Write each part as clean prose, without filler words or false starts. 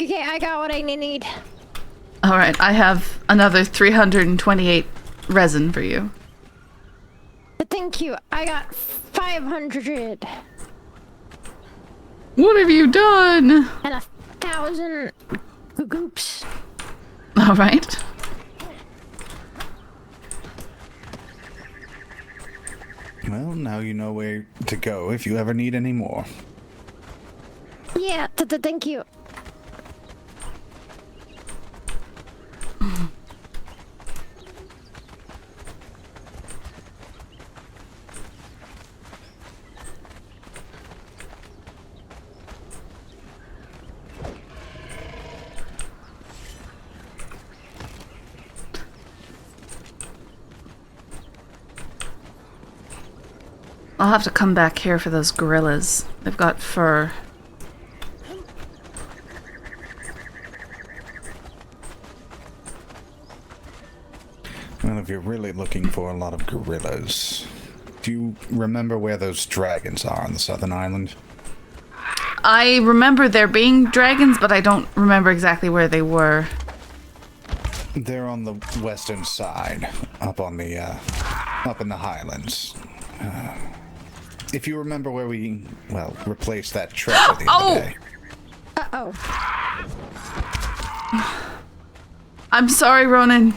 Okay, I got what I need. Alright, I have another 328 resin for you. Thank you. I got 500. What have you done? And 1,000 goops. Alright. Well, now you know where to go if you ever need any more. Yeah, thank you. I'll have to come back here for those gorillas. They've got fur. Well, if you're really looking for a lot of gorillas, do you remember where those dragons are on the southern island? I remember there being dragons, but I don't remember exactly where they were. They're on the western side, up in the highlands. If you remember where we, well, replaced that treasure the other day. Uh-oh. I'm sorry, Ronan.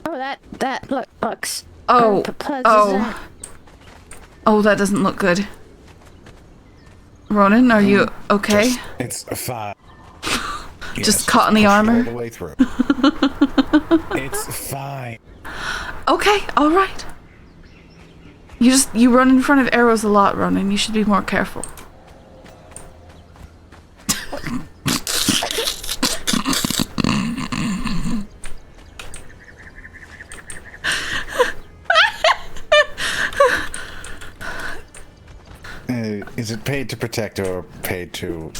Oh, that looks... Oh, unpleasant. Oh, that doesn't look good. Ronan, are you okay? It's fine. Just caught in the armor? All the way through. It's fine. Okay, alright. You run in front of arrows a lot, Ronan. You should be more careful. Is it paid to protect or paid to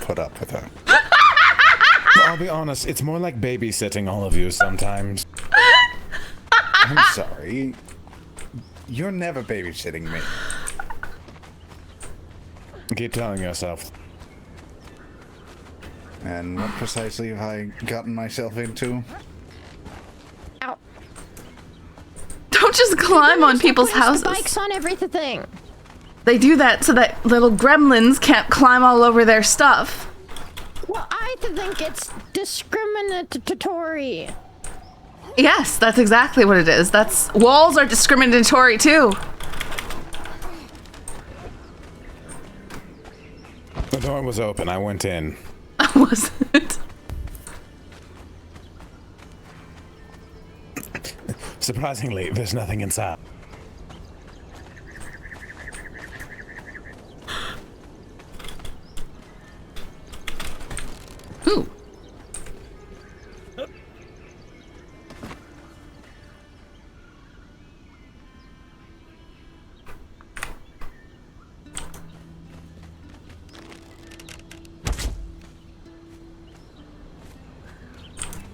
put up with her? Well, I'll be honest, it's more like babysitting all of you sometimes. I'm sorry. You're never babysitting me. Keep telling yourself. And what precisely have I gotten myself into? Ow. Don't just climb on people's houses. Spikes on everything. They do that so that little gremlins can't climb all over their stuff. Well, I think it's discriminatory. Yes, that's exactly what it is. Walls are discriminatory too. The door was open, I went in. Was it? Surprisingly, there's nothing inside. Ooh.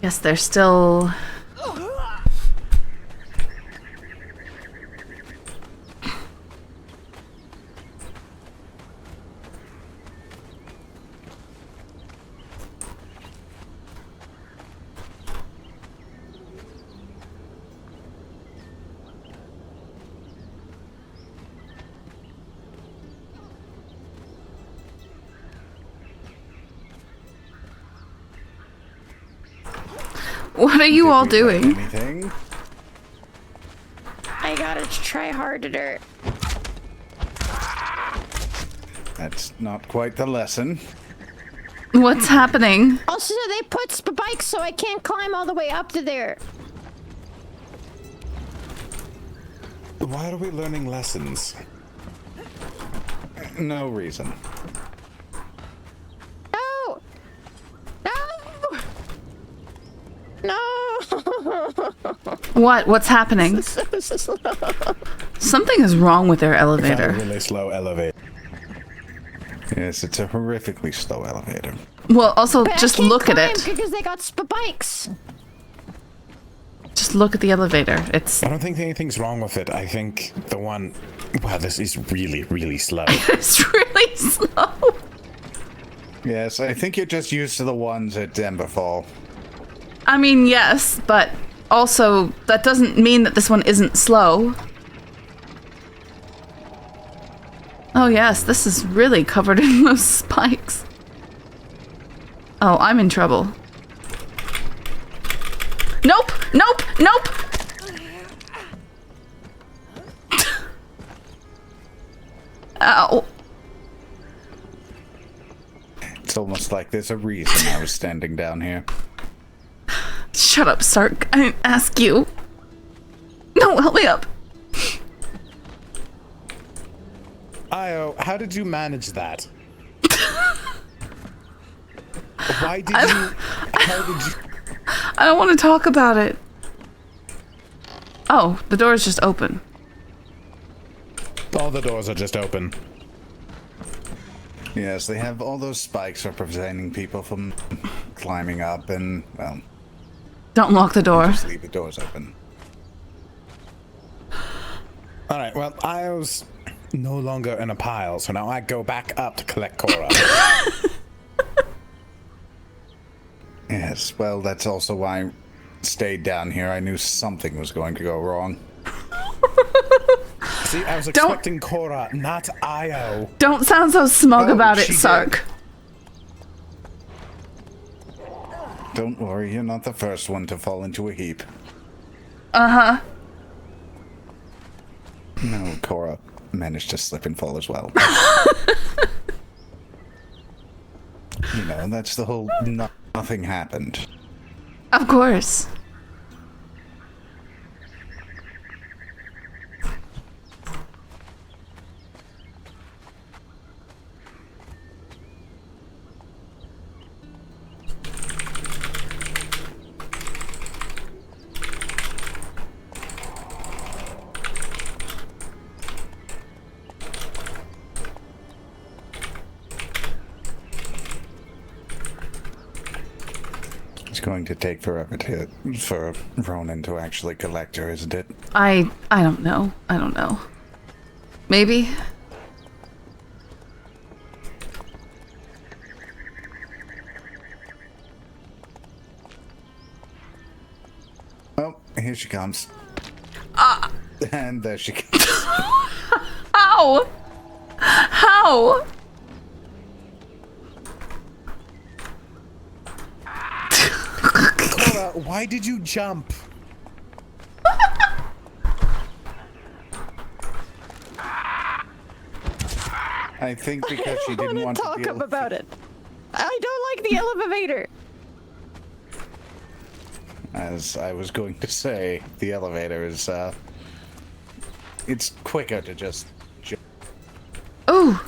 Guess they're still... What are you all doing? Anything? I gotta try harder. That's not quite the lesson. What's happening? Also, they put spikes so I can't climb all the way up to there. Why are we learning lessons? No reason. No! No! No! What's happening? So slow. Something is wrong with their Found a elevator. really slow elevator. Yes, it's a horrifically slow elevator. Well, also, But just I can't look at climb it. because they got spikes. Just look at the elevator. It's I don't think anything's wrong with it. I think the one... Wow, this is really, really slow. it's really slow. Yes, I think you're just used to the ones at Emberfall. I mean, yes, but also that doesn't mean that this one isn't slow. Oh yes, this is really covered in those spikes. Oh, I'm in trouble. Nope! Nope! Nope! Ow. It's almost like there's a reason I was standing down here. Shut up, Sark. I didn't ask you. No, help me up. Io, how did you manage that? Why did you... How did you... I don't want to talk about it. Oh, the door is just open. All the doors are just open. Yes, they have all those spikes for preventing people from climbing up and, well... Don't lock the door. Just leave the doors open. Alright, well, Io's no longer in a pile, so now I go back up to collect Cora. Yes, well, that's also why I stayed down here. I knew something was going to go wrong. See, I was expecting Cora, not Io. Don't sound so smug Oh, about it, she Sark. Don't worry, you're not the first one to fall into a heap. Uh-huh. No, Cora managed to slip and fall as well. You know, that's the whole nothing happened. Of course. It's going to take forever for Ronan to actually collect her, isn't it? I don't know. I don't know. Maybe? Oh, here she comes. And there she goes. How? How? Cora, why did you jump? I think because she didn't want to talk deal about it. I don't like the elevator. As I was going to say, the elevator is, it's quicker to just jump. Ooh.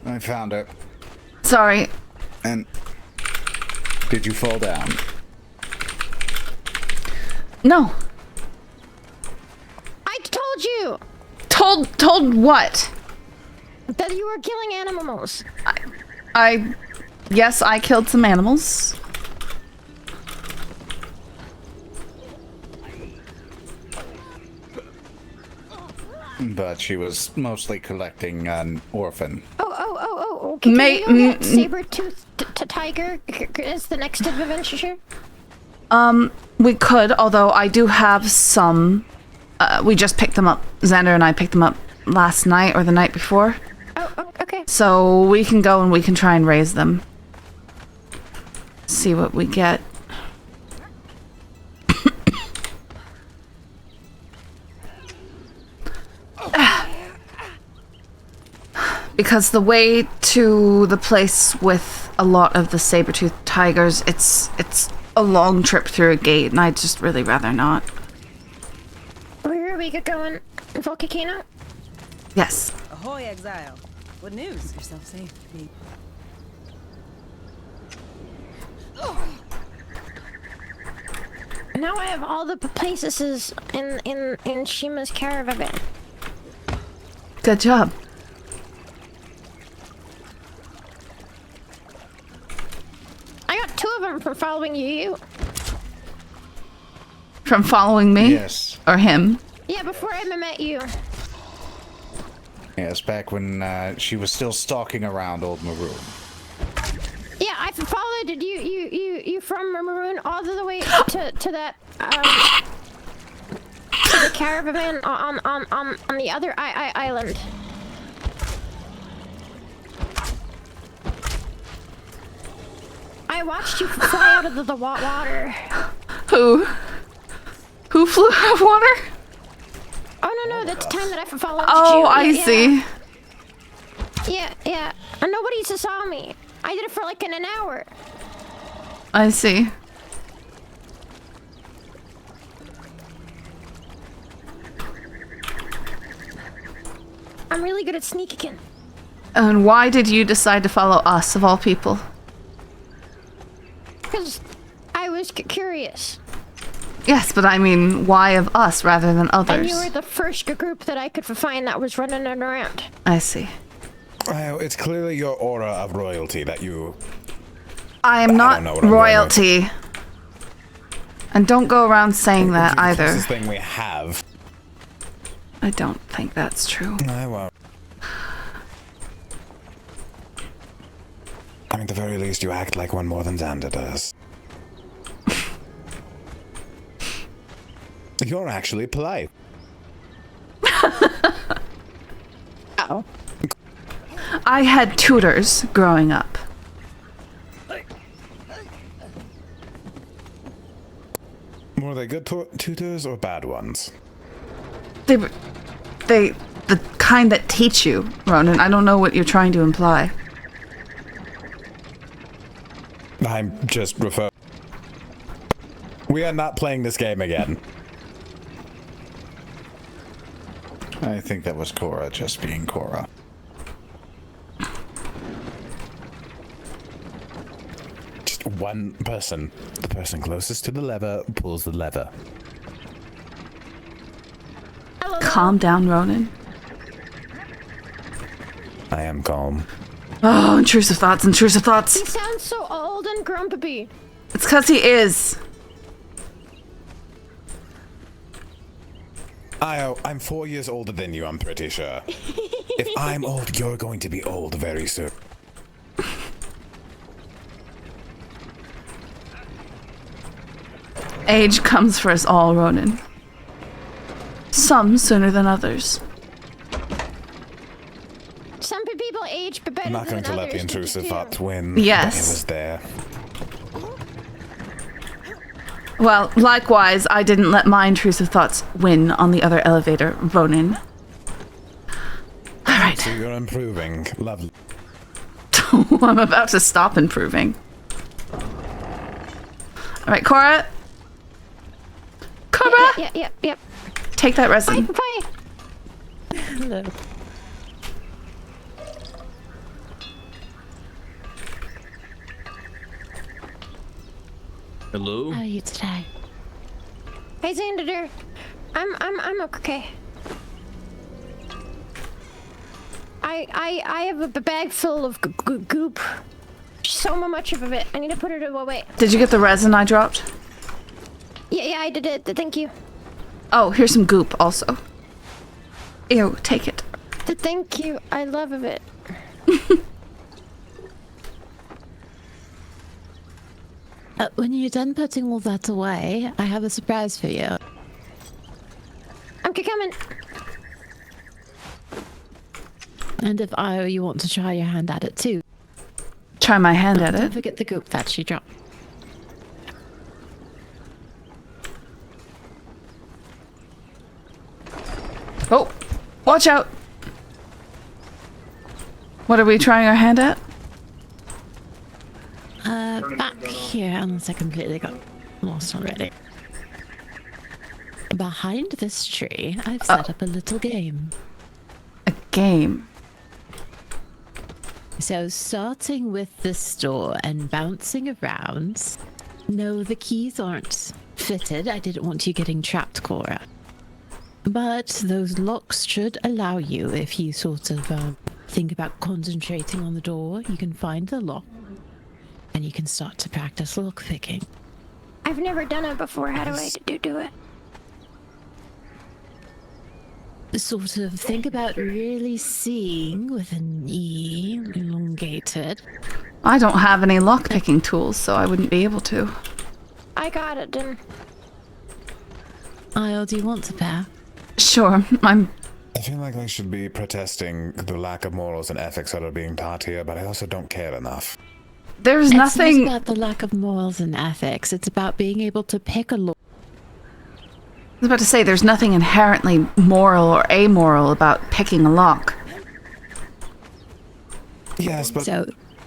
I found it. Sorry. And did you fall down? No. I told you Told what? that you were killing animals. Yes, I killed some animals. But she was mostly collecting an orphan. Okay, can we go get Mm. Saber-toothed tiger is the next adventure. We could, although I do have some. We just picked them up. Xander and I picked them up last night or the night before. Oh, okay. So we can go and we can try and raise them. See what we get. Because the way to the place with a lot of the saber-toothed tigers, it's a long trip through a gate, and I'd just really rather not. Where are we going? Volcano? Yes. Ahoy, exile. What news? Yourself safe. Now I have all the places in Shima's caravan. Good job. I got 2 of them from following you. From following me? Yes. Or him? Yeah, before I met you. Yes, back when she was still stalking around Old Maroon. Yeah, I followed you from Maroon all the way to that to the caravan on the other island. I watched you fly out of the water. Who? Who flew out of water? Oh no, that's the time that I followed you. Oh, I Yeah, see. Yeah. And nobody saw me. I did it for like an hour. I see. I'm really good at sneaking. And why did you decide to follow us, of all people? Because I was curious. Yes, but I mean, why of us rather than And others? you were the first group that I could find that was running around. I see. It's clearly your aura of royalty that you... I am don't not know what I'm going royalty. And don't go around saying that the either. closest thing we have. I don't think that's true. I won't. I mean, at the very least, you act like one more than Xander does. You're actually polite. Oh. I had tutors growing up. Were they good tutors or bad ones? They the kind that teach you, Ronan. I don't know what you're trying to imply. I'm just referring. We are not playing this game again. I think that was Cora just being Cora. Just one person. The person closest to the lever pulls the lever. Calm down, Ronan. I am calm. Oh, intrusive thoughts, intrusive He thoughts. sounds so old and grumpy. It's because he is. I'm 4 years older than you, I'm pretty sure. If I'm old, you're going to be old very soon. Age comes for us all, Ronan. Some sooner than others. Some people age better I'm not than going to let the others, intrusive too. thoughts win. Yes. It was there. Well, likewise, I didn't let my intrusive thoughts win on the other elevator, Ronan. Alright. So you're improving. Lovely. I'm about to stop improving. Alright, Cora. Cora! Yep. Take that resin. Bye. Hello. Hello? How are you today? Hey, Xander. I'm okay. I have a bag full of goop. So much of it. I need to put it away. Did you get the resin I dropped? Yeah, I did it. Thank you. Oh, here's some goop also. Ew, take it. Thank you. I love it. When you're done putting all that away, I have a surprise for you. I'm coming. And if you want to try your hand at it too. Try my hand at Don't it. forget the goop that she dropped. Oh, watch out. What are we trying our hand at? Back here, unless I completely got lost already. Behind this tree, I've set up a little game. A game. So, starting with this door and bouncing around. No, the keys aren't fitted. I didn't want you getting trapped, Cora. But those locks should allow you, if you sort of think about concentrating on the door, you can find the lock. And you can start to practice lockpicking. I've never done it before. How do I do it? Sort of think about really seeing with an E, elongated. I don't have any lockpicking tools, so I wouldn't be able to. I got it, then. Isle, do you want a pair? Sure, I'm... I feel like I should be protesting the lack of morals and ethics that are being taught here, but I also don't care enough. There's It's nothing... not about the lack of morals and ethics. It's about being able to pick a lock. I was about to say, there's nothing inherently moral or amoral about picking a lock. Yes, but So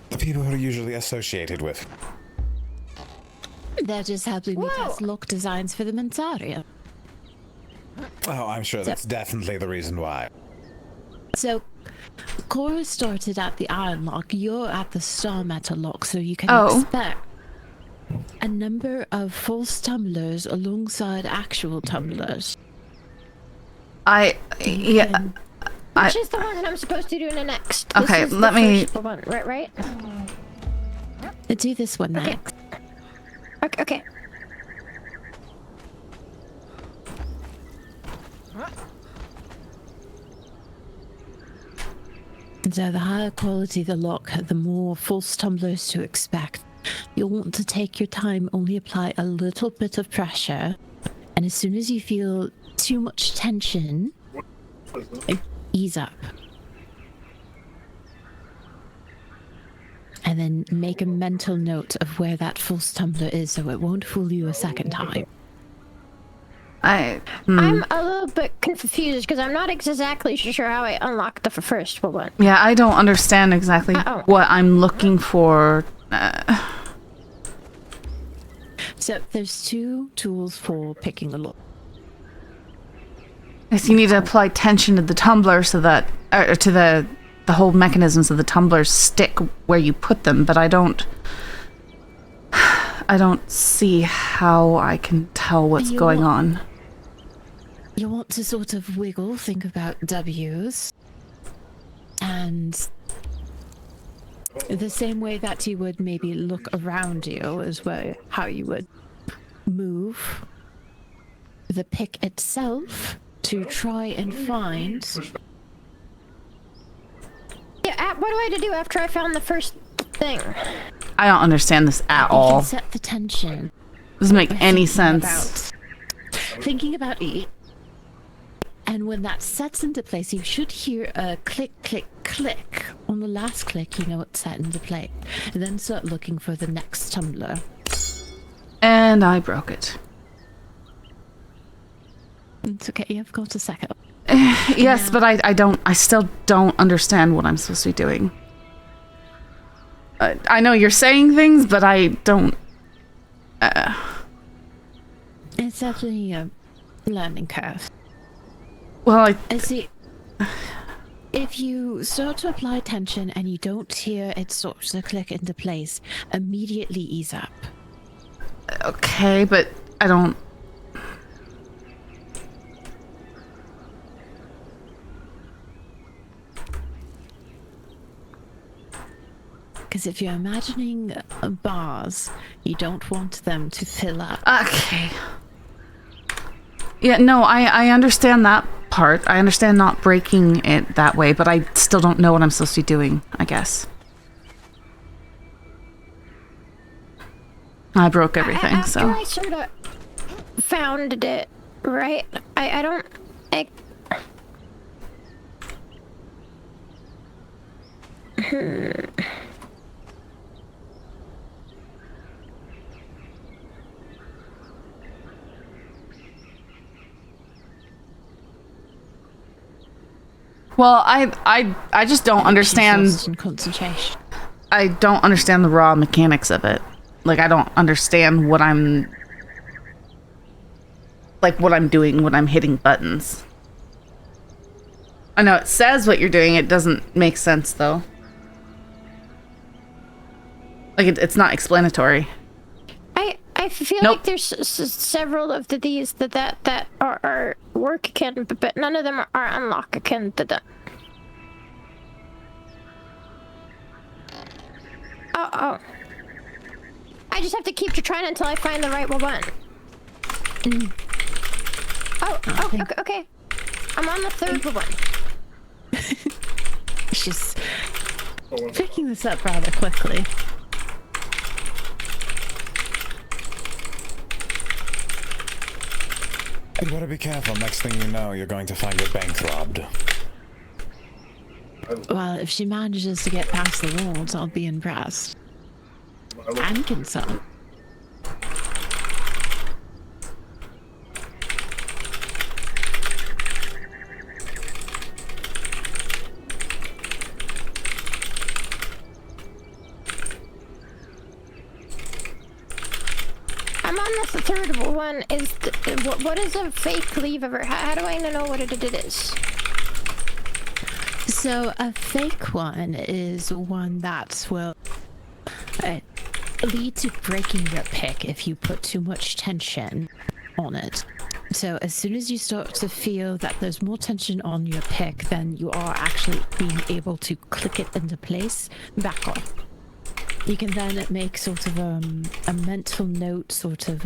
the people who are usually associated with. they're just helping me test lock designs for the Mentaria. Oh, I'm sure that's definitely the reason why. So Cora started at the iron lock. You're at the star metal lock, so you can Oh. expect a number of false tumblers alongside actual tumblers. Yeah... Which is the one that I'm supposed to do in the next? Okay, This is let the me- first one, right? Do this one Okay. next. Okay. So the higher quality the lock, the more false tumblers to expect. You'll want to take your time, only apply a little bit of pressure, and as soon as you feel too much tension, ease up. And then make a mental note of where that false tumbler is so it won't fool you a second time. I'm a little bit confused because I'm not exactly sure how I unlocked the first one. Yeah, I don't understand exactly what I'm looking for. So there's two tools for picking a lock. I guess you need to apply tension to the tumbler so that, to the whole mechanism so the tumblers stick where you put them, but I don't see how I can tell what's going on. You want to sort of wiggle, think about W's, and the same way that you would maybe look around you is how you would move the pick itself to try and find. Yeah, what do I have to do after I found the first thing? I don't understand this at You all. can set the tension. Doesn't make by any thinking sense. Thinking about E. And when that sets into place, you should hear a click, click, click. On the last click, you know it's set into place. And then start looking for the next tumbler. And I broke it. It's okay, you've got a second. Yes, but I still don't understand what I'm supposed to be doing. I know you're saying things, but I don't... It's definitely a learning curve. Well, I see. If you start to apply tension and you don't hear it start to click into place, immediately ease up. Okay, but I don't... Because if you're imagining bars, you don't want them to fill up. Okay. Yeah, no, I understand that part. I understand not breaking it that way, but I still don't know what I'm supposed to be doing, I guess. I broke everything, After so. I sort of found it, right? I don't. Well, I just don't understand. Exhaustion, concentration. I don't understand the raw mechanics of it. Like, I don't understand what I'm doing when I'm hitting buttons. I know it says what you're doing. It doesn't make sense, though. Like, it's not explanatory. I feel Nope. like there's several of these that are work akin, but none of them are unlock akin to them. Oh. I just have to keep trying until I find the right one. Okay. I'm on the third one. She's picking this up rather quickly. You better be careful. Next thing you know, you're going to find your bank robbed. Well, if she manages to get past the walls, I'll be impressed. And concerned. I'm on the third one. What is a fake lever? How do I know what it is? So a fake one is one that will lead to breaking your pick if you put too much tension on it. So as soon as you start to feel that there's more tension on your pick, then you are actually being able to click it into place, back off. You can then make sort of a mental note, sort of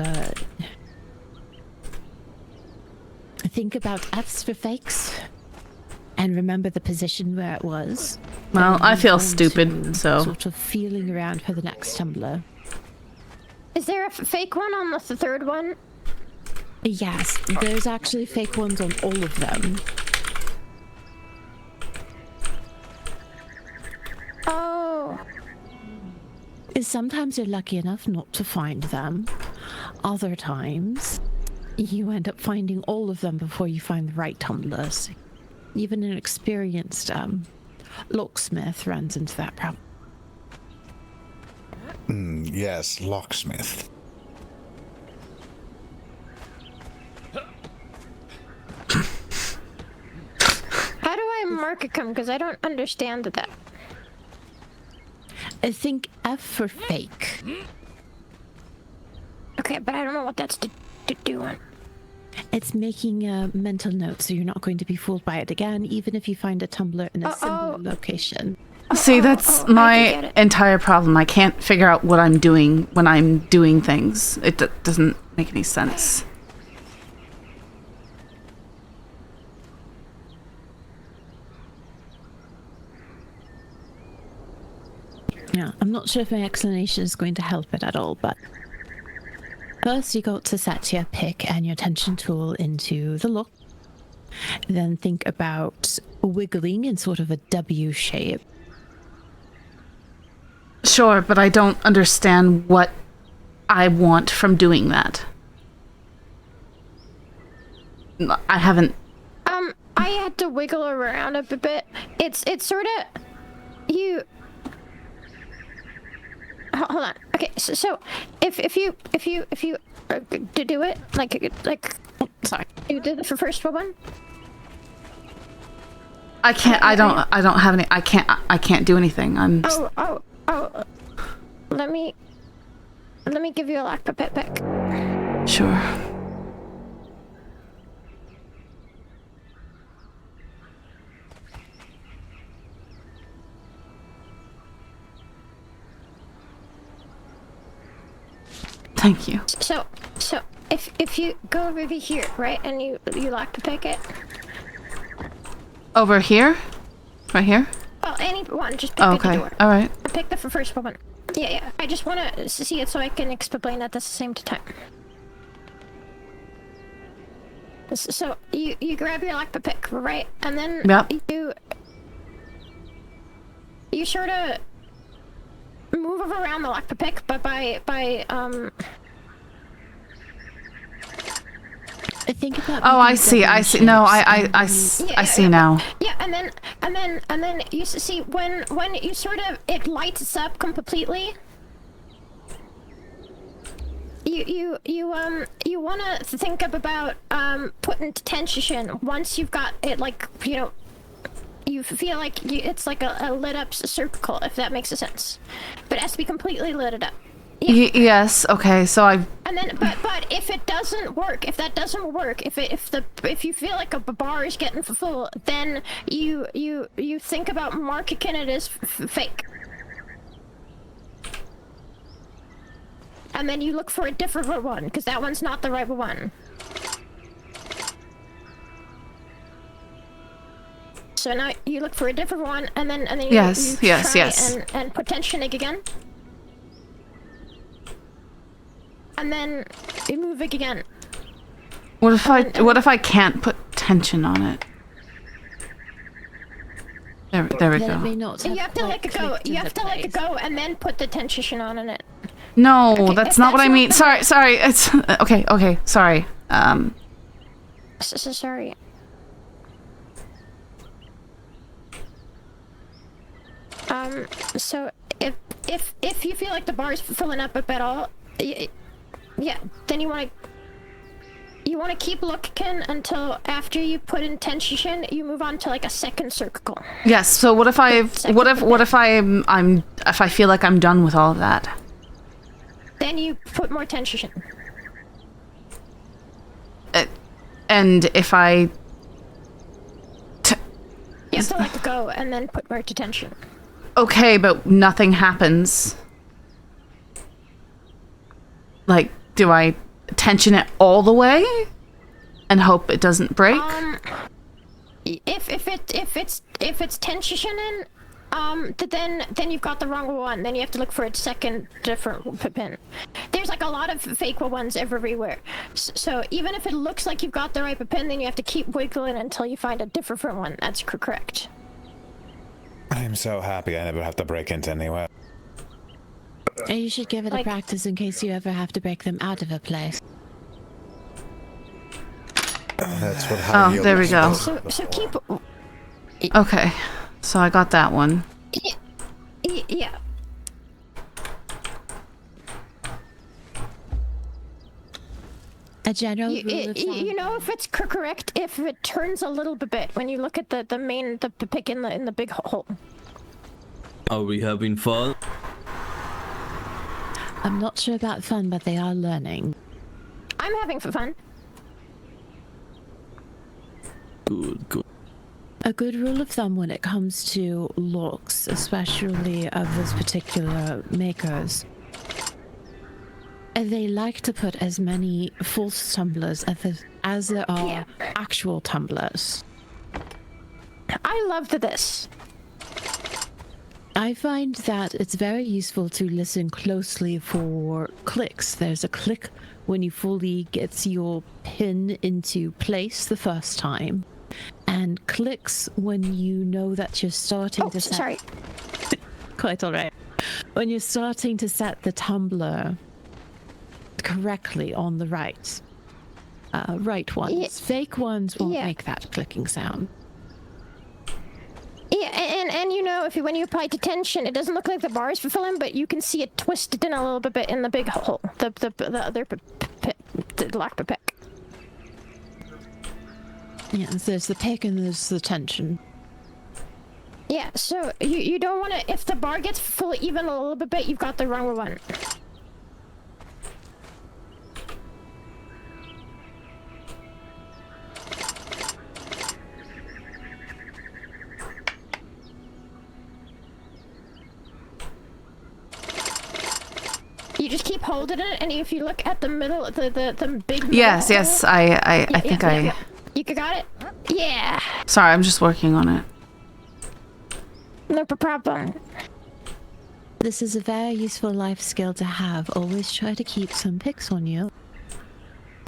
think about F's for fakes and remember the position where it was. Well, And I move feel on stupid, to so. sort of feeling around for the next tumbler. Is there a fake one on the third one? Yes, there's actually fake ones on all of them. Oh. Sometimes you're lucky enough not to find them. Other times, you end up finding all of them before you find the right tumblers. Even an experienced locksmith runs into that problem. Yes, locksmith. How do I mark it? Because I don't understand that. I think F for fake. Okay, but I don't know what that's doing. It's making a mental note so you're not going to be fooled by it again, even if you find a tumbler in a similar location. See, that's I get my it. entire problem. I can't figure out what I'm doing when I'm doing things. It doesn't make any sense. Yeah, I'm not sure if my explanation is going to help it at all, but first you got to set your pick and your tension tool into the lock. Then think about wiggling in sort of a W shape. Sure, but I don't understand what I want from doing that. I haven't. I had to wiggle around a bit. It's sort of you. Hold on. Okay, so if you to do it like Sorry. you did the first one. I can't. I don't have any. I can't do anything. I'm. Oh. Let me give you a lock pick. Sure. Thank you. So if you go over here, right, and you lock the pick it. Over here? Right here? Well, any one, just pick Oh, the okay. door. All right. Pick the first one. Yeah. I just want to see it so I can explain it at the same time. So you grab your lockpick, right? And then Yep. you sort of move around the lockpick, but by I think about. Oh, I making see. double I see. No, shapes and I see now. Yeah, and then you see when you sort of it lights up completely. You wanna think about putting tension once you've got it, like, you know, you feel like it's like a lit up circle, if that makes sense, but it has to be completely lit up. Yeah. Yes. Okay. So I. And then, but if it doesn't work, if that doesn't work, if you feel like a bar is getting full, then you think about marking it as fake, and then you look for a different one because that one's not the right one. So now you look for a different one, and then you try and put tension again. And then you move it again. What if I can't put tension on it? There we then it may go. not You have to let it go. clicked You into have to let it place. go and then put the tension on it. No, Okay, that's if not what that's I not mean. the- Sorry. It's okay. Sorry. So sorry. So if you feel like the bar is filling up a bit all, yeah, then you want to keep looking until after you put in tension, you move on to like a second circle. Yes. So what if I feel like I'm done with all of that? Then you put more tension. And if I You have to let it go and then put more tension. okay, but nothing happens. Like, do I tension it all the way and hope it doesn't break? If it's tensioning, then you've got the wrong one. Then you have to look for a second different pin. There's like a lot of fake ones everywhere. So even if it looks like you've got the right pin, then you have to keep wiggling until you find a different one. That's correct. I'm so happy I never have to break into anywhere. And you should give it a Like- practice in case you ever have to break them out of a place. That's what high Oh, yield there we is go. supposed to So keep. Okay. So I got that one. Yeah. A general rule of thumb. You know if it's correct if it turns a little bit when you look at the pick in the big hole. Are we having fun? I'm not sure about fun, but they are learning. I'm having fun. Good. A good rule of thumb when it comes to locks, especially of this particular makers, they like to put as many false tumblers as there are Yeah. actual tumblers. I loved this. I find that it's very useful to listen closely for clicks. There's a click when you fully get your pin into place the first time, and clicks when you know that you're starting Oh, to set. sorry. Quite all right. When you're starting to set the tumbler correctly on the right ones. Yeah. Fake ones won't Yeah. make that clicking sound. Yeah, and you know, when you apply tension, it doesn't look like the bar is fulfilling, but you can see it twisted in a little bit in the big hole, the other the lock pick. Yeah, there's the pick and there's the tension. Yeah, so you don't want to. If the bar gets full even a little bit, you've got the wrong one. You just keep holding it, and if you look at the middle, the big middle Yes. hole- I think yeah. You got it? Yeah. Sorry, I'm just working on it. No problem. This is a very useful life skill to have. Always try to keep some pics on you.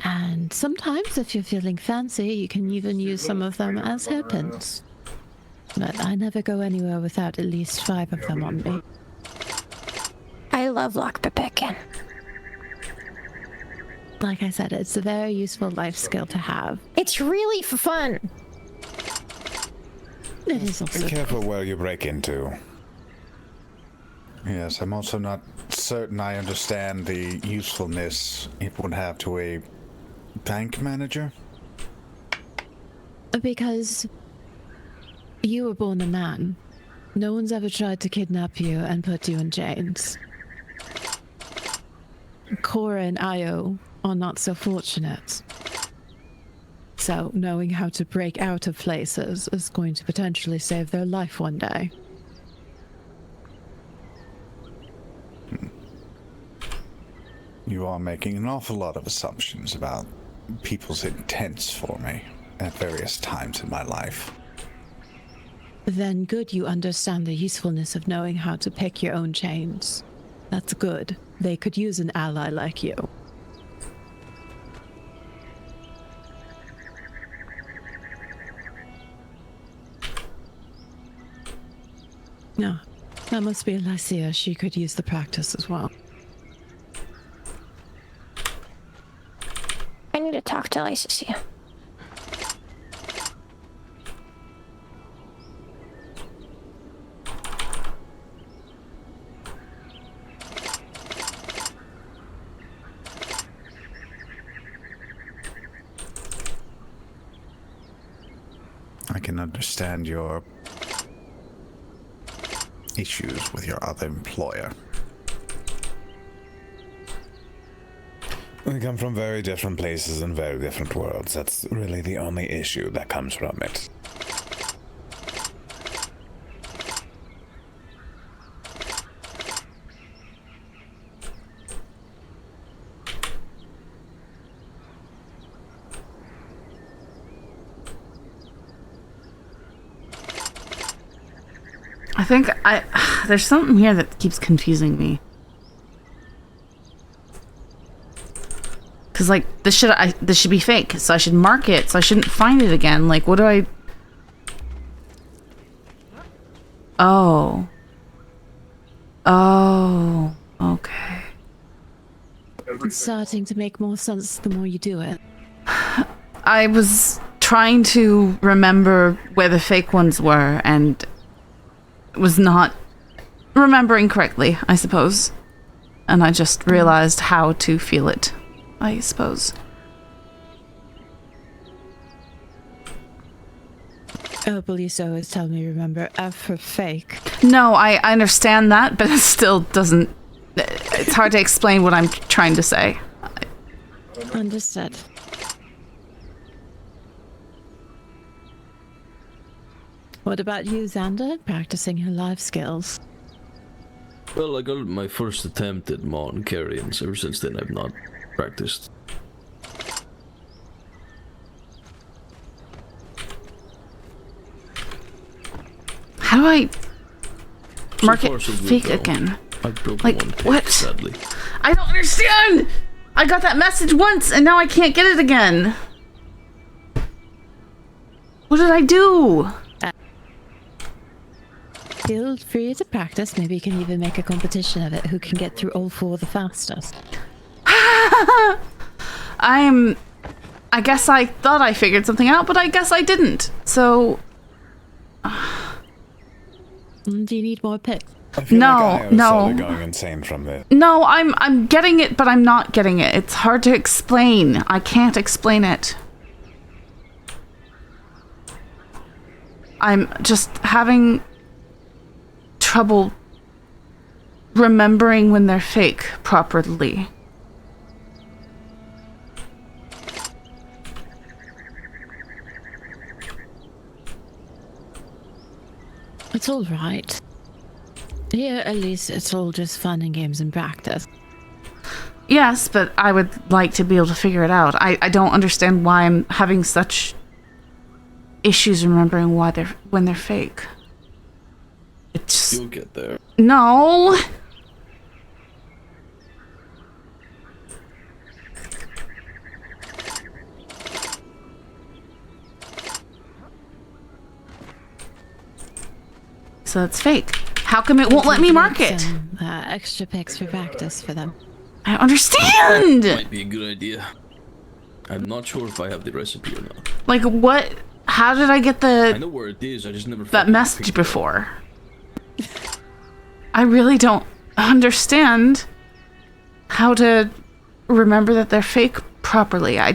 And sometimes, if you're feeling fancy, you can even use some of them as hairpins. But I never go anywhere without at least 5 of them on me. I love lockpicking. Like I said, it's a very useful life skill to have. It's really fun. It is also Be careful where you break into. Yes, I'm also not certain I understand the usefulness it would have to a bank manager. because you were born a man. No one's ever tried to kidnap you and put you in chains. Cora and Io are not so fortunate. So knowing how to break out of places is going to potentially save their life one day. You are making an awful lot of assumptions about people's intents for me at various times in my life. Then good you understand the usefulness of knowing how to pick your own chains. That's good. They could use an ally like you. No, that must be Lycia. She could use the practice as well. I need to talk to Lycia. I can understand your issues with your other employer. We come from very different places and very different worlds. That's really the only issue that comes from it. I think there's something here that keeps confusing me. Cause like this should be fake, so I should mark it, so I shouldn't find it again. Like, what do I? Oh, okay. It's starting to make more sense the more you do it. I was trying to remember where the fake ones were and was not remembering correctly, I suppose. And I just realized how to feel it, I suppose. Police always tell me remember F for fake. No, I understand that, but it still doesn't... It's hard to explain what I'm trying to say. Understood. What about you, Xander? Practicing your life skills? Well, I got my first attempt at Mon Carrions. Ever since then, I've not practiced. How do I mark So far, it so good, fake though. again? I broke Like, one pick, what? sadly. I don't understand! I got that message once and now I can't get it again. What did I do? Feel free to practice. Maybe you can even make a competition of it. Who can get through all 4 the fastest? I guess I thought I figured something out, but I guess I didn't. So... Do you need more picks? I feel No, like I am no. slowly going insane from this. No, I'm getting it, but I'm not getting it. It's hard to explain. I can't explain it. I'm just having trouble remembering when they're fake properly. It's all right. Here, at least, it's all just fun and games and practice. Yes, but I would like to be able to figure it out. I don't understand why I'm having such issues remembering when they're fake. It's You'll get there. no. So it's fake. How come it won't let me mark it? Some, extra pics for practice for them. I don't understand! Might be a good idea. I'm not sure if I have the recipe or not. Like, what? How did I get I know where it is, I just never... that message before? I really don't understand how to remember that they're fake properly. I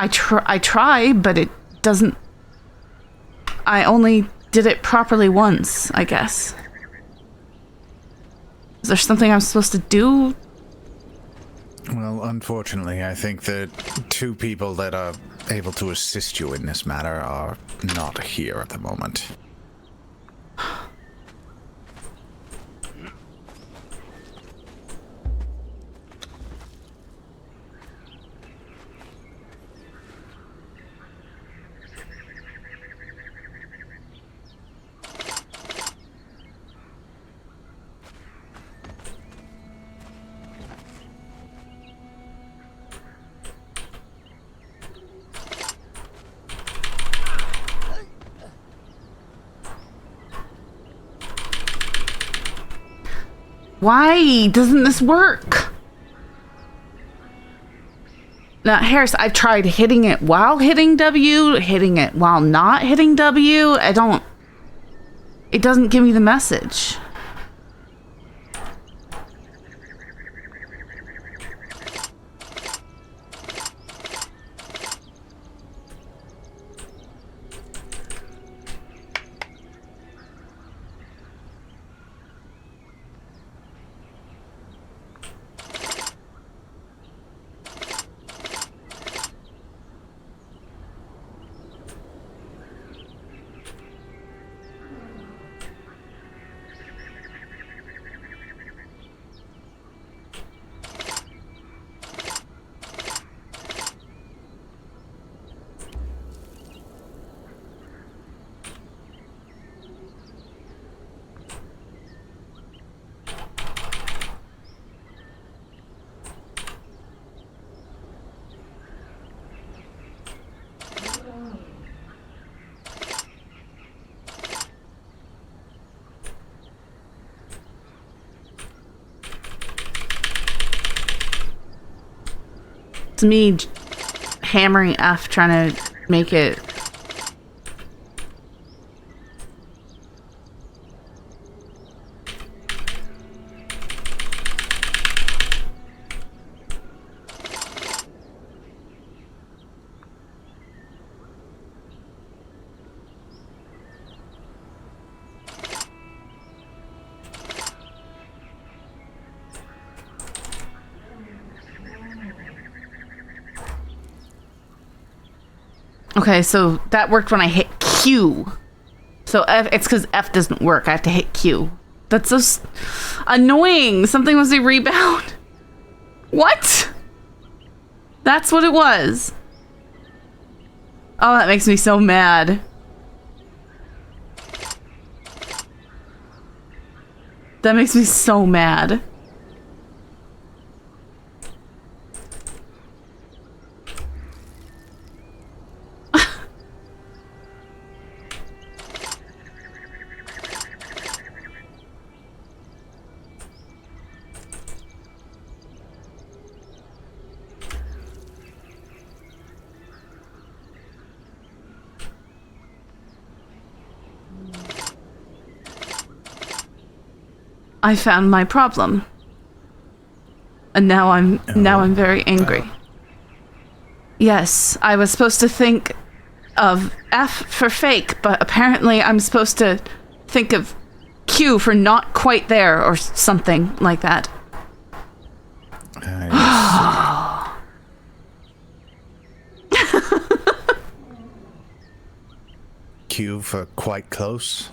try, but it doesn't... I only did it properly once, I guess. Is there something I'm supposed to do? Well, unfortunately, I think the two people that are able to assist you in this matter are not here at the moment. Why doesn't this work? Now, Harris, I've tried hitting it while hitting W, hitting it while not hitting W. It doesn't give me the message. It's me hammering F trying to make it. Okay, so that worked when I hit Q. So F, it's because F doesn't work. I have to hit Q. That's so annoying. Something was a rebound. What? That's what it was. Oh, that makes me so mad. That makes me so mad. I found my problem. And now I'm very angry. Yes, I was supposed to think of F for fake, but apparently I'm supposed to think of Q for not quite there or something like that. Q for quite close?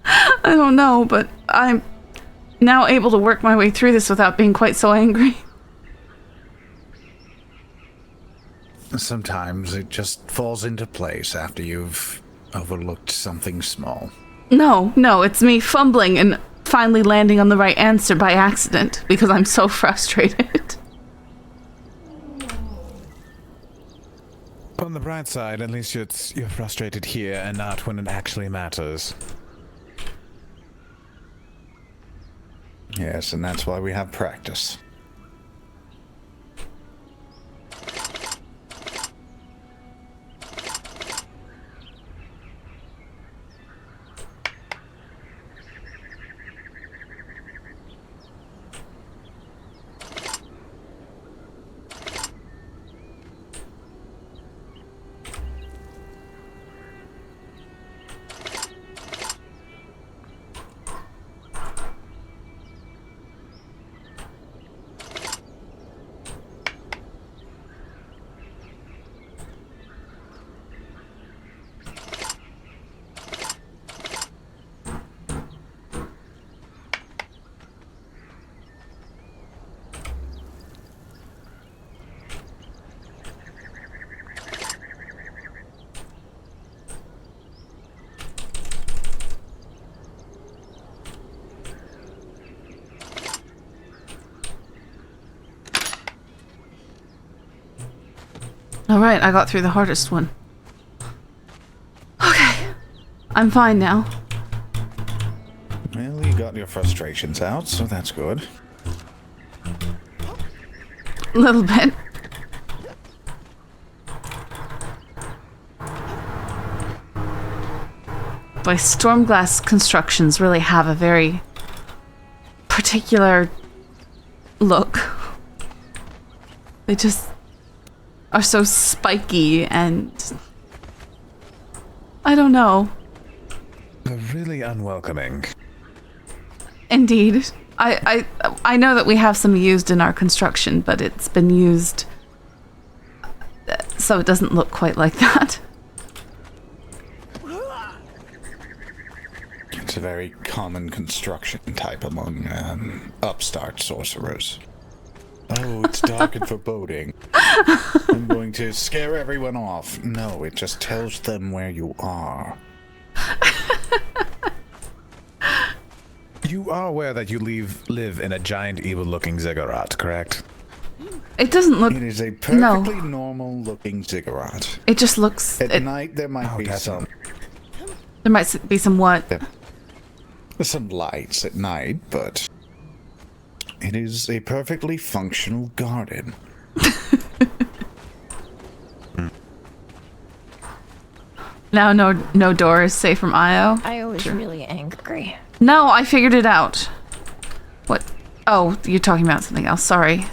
I don't know, but I'm now able to work my way through this without being quite so angry. Sometimes it just falls into place after you've overlooked something small. No, it's me fumbling and finally landing on the right answer by accident because I'm so frustrated. On the bright side, at least you're frustrated here and not when it actually matters. Yes, and that's why we have practice. Alright, I got through the hardest one. Okay. I'm fine now. Well, you got your frustrations out, so that's good. A little bit. Boy, Stormglass constructions really have a very particular look. They just are so spiky and I don't know. They're really unwelcoming. Indeed. I know that we have some used in our construction, but it's been used so it doesn't look quite like that. It's a very common construction type among upstart sorcerers. Oh, it's dark and foreboding. I'm going to scare everyone off. No, it just tells them where you are. You are aware that you live in a giant evil-looking ziggurat, correct? It doesn't look... It is a perfectly normal-looking ziggurat. It just looks... At night, there might be some... There might be some what? There's some lights at night, but... It is a perfectly functional garden. Now no door is safe from Io? I was really angry. No, I figured it out. What? Oh, you're talking about something else. Sorry.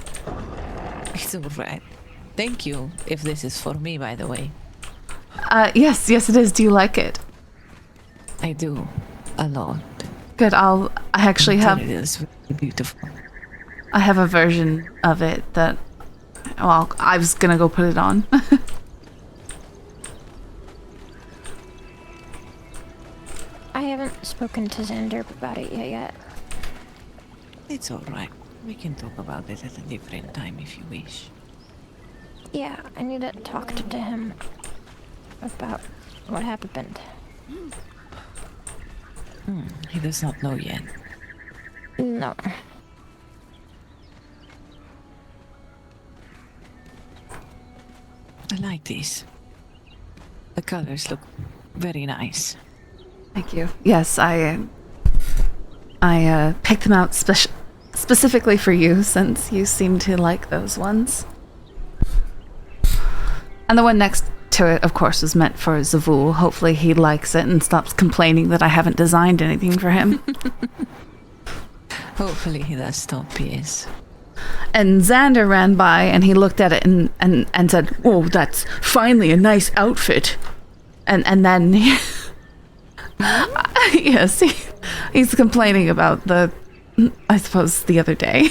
It's alright. Thank you, if this is for me, by the way. Yes it is. Do you like it? I do. A lot. Good, I actually have... It is really beautiful. I have a version of it that... Well, I was gonna go put it on. I haven't spoken to Xander about it yet. It's alright. We can talk about it at a different time if you wish. Yeah, I need to talk to him about what happened. He does not know yet. No. I like these. The colors look very nice. Thank you. Yes, I picked them out specifically for you, since you seem to like those ones. And the one next to it, of course, was meant for Zavul. Hopefully he likes it and stops complaining that I haven't designed anything for him. Hopefully he does stop, yes. And Xander ran by and he looked at it and said, "Oh, that's finally a nice outfit." And then yes, he's complaining about I suppose the other day.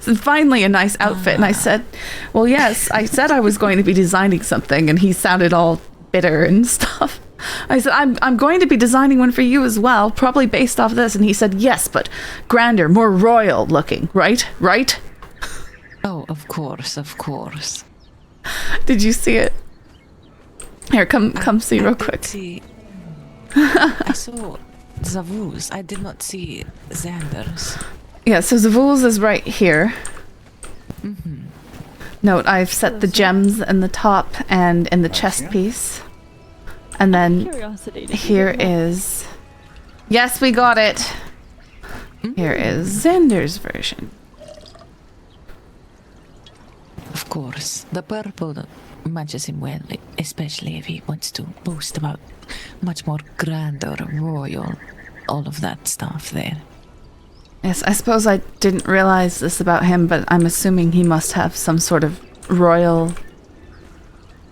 So finally a nice outfit. And I said, well, yes, I said I was going to be designing something, and he sounded all bitter and stuff. I said, I'm going to be designing one for you as well, probably based off this. And he said, yes, but grander, more royal looking, right? Right? Oh, of course, of course. Did you see it? Here, come see real quick. See. I saw Zavul's. I did not see Xander's. Yeah, so Zavul's is right here. Note, I've set the gems in the top and in the chest piece. And then here is... Yes, we got it. Here is Xander's version. Of course, the purple matches him well, especially if he wants to boast about much more grandeur, royal, all of that stuff there. Yes, I suppose I didn't realize this about him, but I'm assuming he must have some sort of royal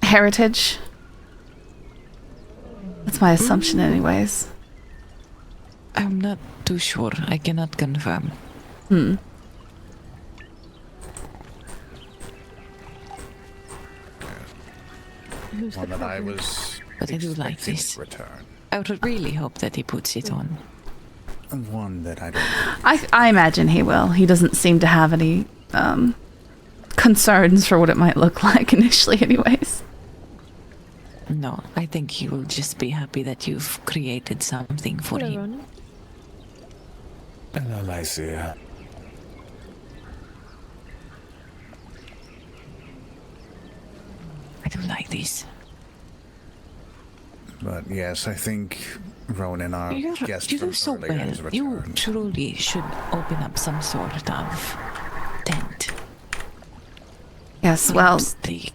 heritage. That's my assumption anyways. I'm not too sure. I cannot confirm. One that I was But I do like expecting this. to return. I would really hope that he puts it on. And one that I don't. I imagine he will. He doesn't seem to have any concerns for what it might look like initially anyways. No, I think he will just be happy that you've created something for him. Hello, Lycia. I do like this. But yes, I think Ronan, our guest You from do so earlier, well. has You returned. truly should open up some sort of tent. Yes, well, Perhaps the-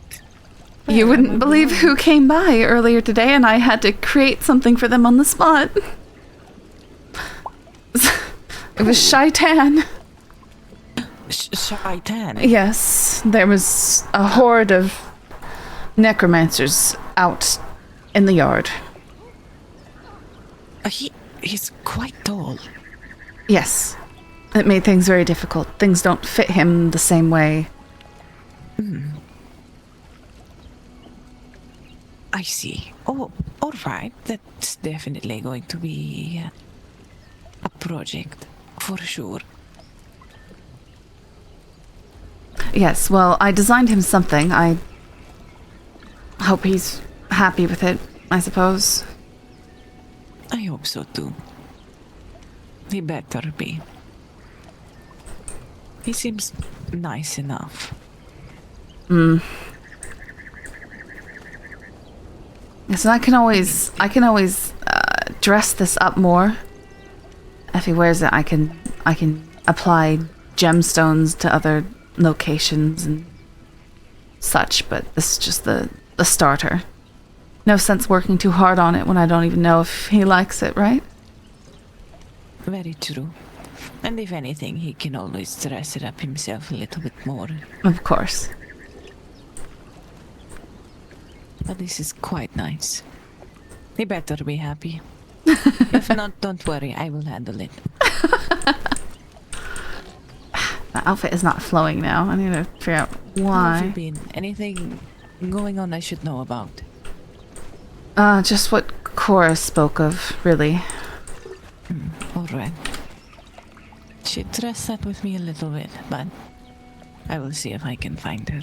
you wouldn't believe who came by earlier today, and I had to create something for them on the spot. It was Shaitan. Shaitan. Yes, there was a horde of necromancers out in the yard. He's quite tall. Yes, it made things very difficult. Things don't fit him the same way. I see. Oh, all right. That's definitely going to be a project, for sure. Yes, well, I designed him something. I hope he's happy with it, I suppose. I hope so too. He better be. He seems nice enough. Yes, and I can always dress this up more. If he wears it, I can apply gemstones to other locations and such, but this is just the starter. No sense working too hard on it when I don't even know if he likes it, right? Very true. And if anything, he can always dress it up himself a little bit more. Of course. But this is quite nice. He better be happy. If not, don't worry, I will handle it. My outfit is not flowing now. I need to figure out How have you why. been? Anything going on I should know about? Just what Cora spoke of, really. Alright. She dressed up with me a little bit, but I will see if I can find her.